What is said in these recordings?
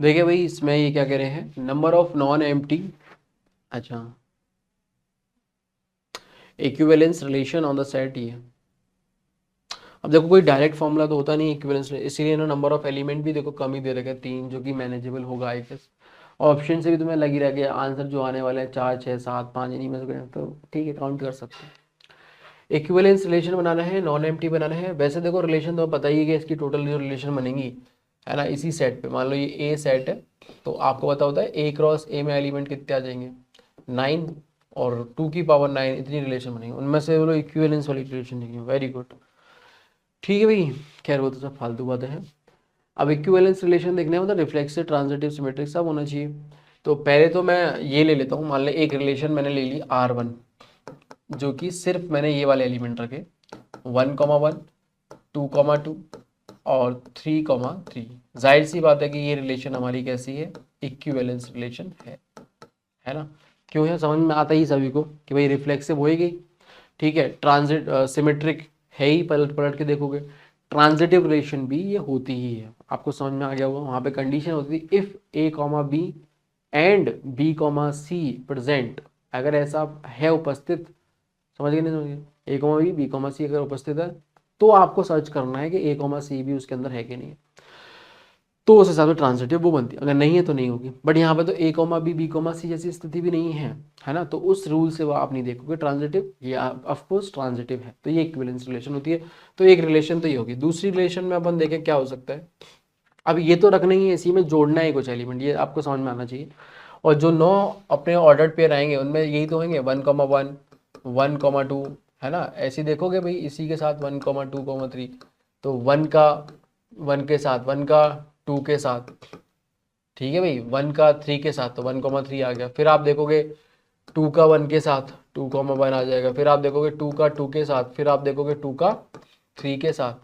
देखिए भाई, इसमें ये क्या कह रहे हैं, नंबर ऑफ नॉन एम्प्टी, अच्छा, equivalence relation on the set ये। अब देखो कोई डायरेक्ट फॉर्मूला तो होता नहीं इक्विवेलेंस, इसीलिए ना नंबर ऑफ एलिमेंट भी देखो कम ही दे रखा है, 3, जो कि मैनेजेबल होगा आई गेस। ऑप्शन से भी तुम्हें लगी रह गया आंसर जो आने वाला है 4, 6, 7, 5 इन्हीं में से, तो ठीक है काउंट कर सकते हैं। इक्विवेलेंस रिलेशन बनाना है, नॉन एम्प्टी बनाना है। वैसे देखो रिलेशन तो पता ही है कि इसकी टोटल जो रिलेशन बनेंगी है ना, इसी सेट पे, मान लो ये ए सेट है, तो आपको पता होता है ए क्रॉस ए में एलिमेंट कितने आ जाएंगे, 9, और 2 की पावर 9 इतनी रिलेशन बनेगी, उनमें से बोलो इक्विवेलेंस वाली रिलेशन देखिए। वेरी गुड, ठीक है भाई। खैर वो तो सब फालतू बातें हैं। अब इक्विवेलेंस रिलेशन देखने में मतलब रिफ्लेक्सिव, ट्रांजिटिव, सिमेट्रिक सब होना चाहिए। तो पहले तो मैं ये ले लेता हूँ, मान लो एक रिलेशन मैंने ले ली R1, जो कि सिर्फ मैंने ये वाले एलिमेंट रखे, 1,1, 2,2 और 3,3। जाहिर सी बात है कि ये रिलेशन हमारी कैसी है, इक्विवेलेंस रिलेशन है ना। क्यों है, समझ में आता ही सभी को कि भाई रिफ्लेक्सिव होएगी, ठीक है, ट्रांजिट सिमेट्रिक है ही, पलट पलट के देखोगे। ट्रांजिटिव रिलेशन भी ये होती ही है, आपको समझ में आ गया होगा। वहाँ पे कंडीशन होती थी if A comma B and B comma C present, अगर ऐसा है उपस्थित, समझ गए नहीं समझ गए, A comma B comma C अगर उपस्थित है, तो आपको सर्च करना है कि ए कॉमा सी भी उसके अंदर है कि नहीं है, तो उस हिसाब से ट्रांजिटिव वो बनती है, अगर नहीं है तो नहीं होगी। बट यहाँ पे तो ए कॉमा बी कॉमा सी जैसी स्थिति भी नहीं है ना, तो उस रूल से वो आप नहीं देखोगे ट्रांजिटिव, ये ऑफकोर्स ट्रांजिटिव है, तो ये इक्विवेलेंस रिलेशन होती है। तो एक रिलेशन तो ये होगी। दूसरी रिलेशन में अपन देखें क्या हो सकता है। अब ये तो रखना ही है, इसी में जोड़ना है कुछ एलिमेंट, ये आपको समझ में आना चाहिए। और जो 9 अपने ऑर्डर्ड पेयर आएंगे उनमें यही तो होंगे, 1,1, 1,2, है ना। ऐसे ही देखोगे भाई, इसी के साथ 1,2,3, तो 1 के साथ, 1 का 2 के साथ, ठीक है भाई, 1 का 3 के साथ, तो 1,3 आ गया। फिर आप देखोगे 2 का 1 के साथ 2,1 आ जाएगा। फिर आप देखोगे 2 का 2 के साथ, फिर आप देखोगे 2 का 3 के साथ,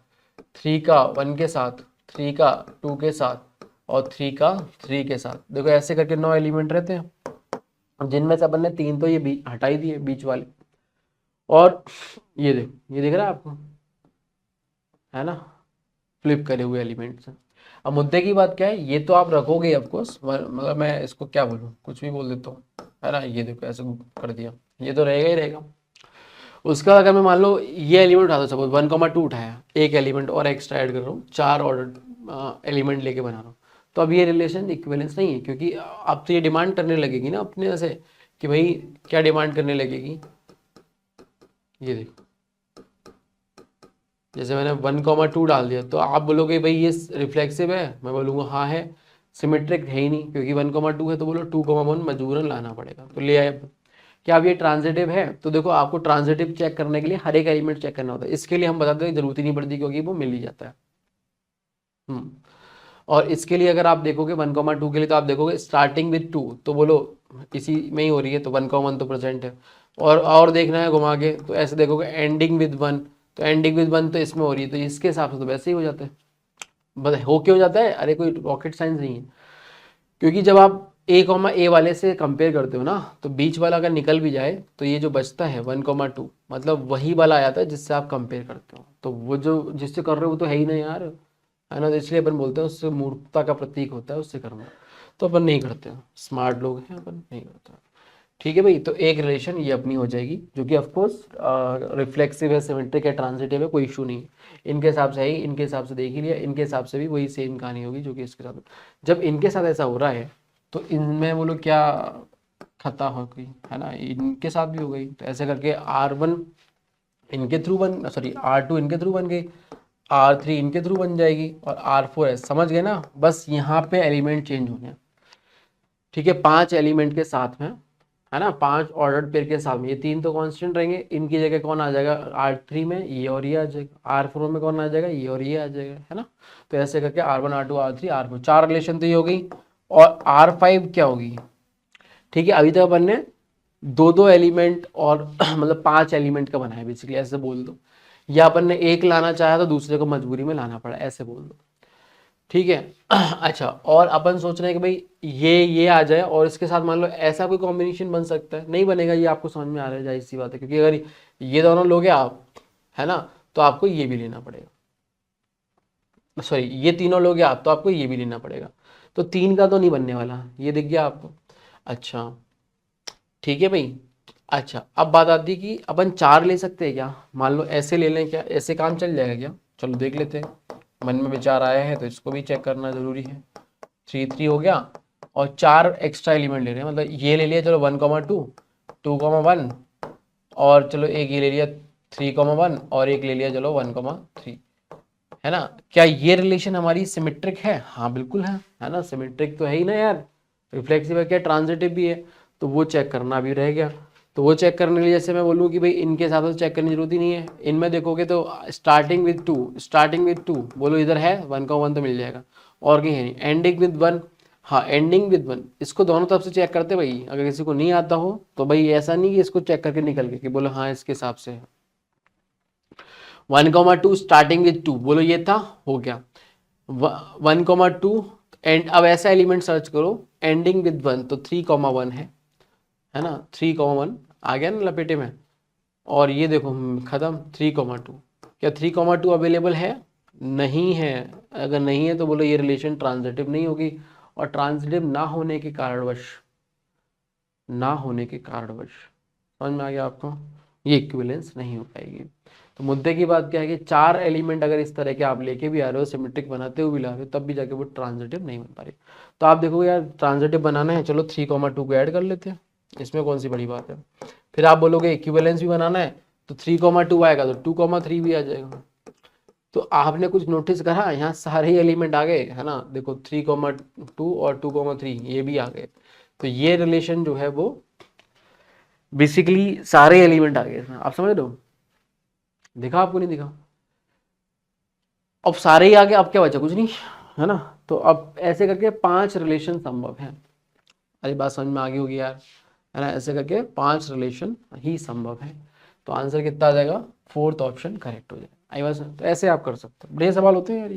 3 का 1 के साथ, 3 का 2 के साथ, और 3 का 3 के साथ। देखो ऐसे करके 9 एलिमेंट रहते हैं, जिनमें से अपन ने 3 तो ये हटा ही दिए बीच वाले। और ये देखो, ये दिख रहा है आपको, है ना, फ्लिप करे हुए एलिमेंट्स हैं। अब मुद्दे की बात क्या है, ये तो आप रखोगे ऑफकोर्स, मतलब मैं इसको क्या बोलूँ, कुछ भी बोल देता हूँ, है ना। ये देखो ऐसे कर दिया, ये तो रहेगा ही रहेगा। उसका अगर मैं मान लो ये एलिमेंट उठाता हूँ, सपोज 1,2 उठाया, एक एलिमेंट और एक्स्ट्रा ऐड कर रहा हूँ, 4 ऑर्डर एलिमेंट लेके बना रहा हूँ, तो अब ये रिलेशन इक्विवेलेंस नहीं है, क्योंकि अब तो ये डिमांड करने लगेगी ना अपने से, कि भाई क्या डिमांड करने लगेगी, ये देखो, जैसे मैंने 1,2 डाल दिया, तो आप बोलोगे भाई ये रिफ्लेक्सिव है, मैं बोलूँगा हाँ है। सिमेट्रिक है ही नहीं, क्योंकि 1,2 है, तो बोलो 2,1 मजबूरन लाना पड़ेगा, तो ले आए। क्या अब ये ट्रांजिटिव है, तो देखो आपको ट्रांजिटिव चेक करने के लिए हर एक एलिमेंट चेक करना होता है, इसके लिए हम बताते हैं जरूरत ही नहीं पड़ती, क्योंकि वो मिल ही जाता है। हम्म। और इसके लिए अगर आप देखोगे 1,2 के लिए, तो आप देखोगे स्टार्टिंग विद 2, तो बोलो इसी में ही हो रही है, तो 1,1 तो प्रेजेंट है। और देखना है घुमा के, तो ऐसे देखोगे एंडिंग विद 1, तो एंडिंग विद 1 तो इसमें हो रही है, तो इसके हिसाब से तो वैसे ही हो जाता है। बस हो क्यों जाता है, अरे कोई रॉकेट साइंस नहीं है, क्योंकि जब आप A, A वाले से कंपेयर करते हो ना, तो बीच वाला अगर निकल भी जाए, तो ये जो बचता है 1,2, मतलब वही वाला आ जाता है जिससे आप कंपेयर करते हो, तो वो जो जिससे कर रहे हो वो तो है ही ना यार, है ना। तो इसलिए अपन बोलते हैं उससे मूर्खता का प्रतीक होता है उससे करना, तो अपन नहीं करते हैं, स्मार्ट लोग हैं, अपन नहीं करते। ठीक है भाई, तो एक रिलेशन ये अपनी हो जाएगी, जो कि ऑफकोर्स रिफ्लेक्सिव है, सिमेट्रिक है, ट्रांजिटिव है, कोई इशू नहीं है। इनके हिसाब से है ही, इनके हिसाब से देख ही लिया, इनके हिसाब से भी वही सेम कहानी होगी जो कि इसके साथ। जब इनके साथ ऐसा हो रहा है, तो इनमें बोलो क्या खता हो गई, है ना, इनके साथ भी हो गई, तो ऐसे करके R1 इनके थ्रू बन, सॉरी R2 इनके थ्रू बन गई, R3 इनके थ्रू बन जाएगी, और R4 है, समझ गए ना। बस यहाँ पे एलिमेंट चेंज होने हैं, ठीक है, 5 एलिमेंट के साथ में, है ना, 5 ऑर्डर्ड पेयर के साथ में, ये 3 तो कांस्टेंट रहेंगे, इनकी जगह कौन आ जाएगा, R3 में ये और ये आ जाएगा, R4 में कौन आ जाएगा, ये और ये आ जाएगा, है ना। तो ऐसे करके R1, R2, R3, R4, 4 relation तो ये हो गई। और R5 क्या होगी, ठीक है, अभी तक अपन ने दो दो एलिमेंट और मतलब 5 एलिमेंट का बनाया बेसिकली, ऐसे बोल दो, या अपन ने एक लाना चाहा तो दूसरे को मजबूरी में लाना पड़ा, ऐसे बोल दो, ठीक है। अच्छा, और अपन सोच रहे हैं कि भाई ये आ जाए, और इसके साथ मान लो ऐसा कोई कॉम्बिनेशन बन सकता है, नहीं बनेगा, ये आपको समझ में आ रहा है, जाहिर सी बात है, क्योंकि अगर ये दोनों लोगे आप, है ना, तो आपको ये भी लेना पड़ेगा, सॉरी ये तीनों लोगे आप, तो आपको ये भी लेना पड़ेगा। तो 3 का तो नहीं बनने वाला, ये दिख गया आपको। अच्छा ठीक है भाई। अच्छा अब बात आती है कि अपन 4 ले सकते हैं क्या, मान लो ऐसे ले लें क्या, ऐसे काम चल जाएगा क्या? चलो देख लेते हैं, मन में विचार आया है तो इसको भी चेक करना ज़रूरी है। 3 हो गया और 4 एक्स्ट्रा एलिमेंट ले रहे हैं, मतलब ये ले लिया चलो 1,2, 2,1 और चलो एक ये ले लिया 3,1 और एक ले लिया चलो 1,3, है ना। क्या ये रिलेशन हमारी सिमेट्रिक है? हाँ बिल्कुल है ना, सिमेट्रिक तो है ही ना यार। रिफ्लेक्सिव है क्या, ट्रांजिटिव भी है, तो वो चेक करना भी रह गया। तो वो चेक करने के लिए जैसे मैं बोलूँ कि भाई इनके हिसाब से चेक करने की जरूरत ही नहीं है, इनमें देखोगे तो स्टार्टिंग विद टू बोलो इधर है 1,1 तो मिल जाएगा, और कहीं है नहीं। एंडिंग विद 1, हाँ एंडिंग विद 1, इसको दोनों तरफ से चेक करते भाई। अगर किसी को नहीं आता हो तो भाई ऐसा नहीं कि इसको चेक करके निकल गए कि बोलो हाँ इसके हिसाब से है। 1,2 स्टार्टिंग विद 2 बोलो ये था, हो गया 1,2 एंड। अब ऐसा एलिमेंट सर्च करो एंडिंग विद 1, तो 3,1 है ना, 3,1 आ गया ना लपेटे में। और ये देखो खत्म 3,2। क्या 3,2 अवेलेबल है? नहीं है। अगर नहीं है तो बोलो ये रिलेशन ट्रांजिटिव नहीं होगी, और ट्रांजिटिव ना होने के कारणवश समझ में आ गया आपको, ये इक्विवेलेंस नहीं हो पाएगी। तो मुद्दे की बात क्या है कि 4 एलिमेंट अगर इस तरह के आप लेके भी आ रहे हो, सिमेट्रिक बनाते हुए भी ला रहे हो, तब भी जाके वो ट्रांजिटिव नहीं बन पा रही। तो आप देखो यार ट्रांजिटिव बनाना है, चलो 3,2 को ऐड कर लेते हैं, इसमें कौन सी बड़ी बात है। फिर आप बोलोगे इक्विवेलेंस भी बनाना है, तो 3,2 आएगा तो 2,3 भी आ जाएगा। तो आपने कुछ नोटिस करा, यहाँ सारे एलिमेंट आ गए, है ना। देखो 3,2 और 2,3 ये भी आ गए। तो ये रिलेशन जो है वो बेसिकली सारे एलिमेंट आ गए इसमें, आप समझ रहे हो। दिखा आपको, नहीं दिखा? अब सारे ही आ गए, अब क्या बचा, कुछ नहीं, है ना। तो अब ऐसे करके 5 रिलेशन संभव है। अरे बात समझ में आ गई होगी यार, है ना। ऐसे करके 5 रिलेशन ही संभव है। तो आंसर कितना आ जाएगा, 4th ऑप्शन करेक्ट हो जाएगा। आई बात। तो ऐसे आप कर सकते हो, बढ़िया सवाल होते हैं यार।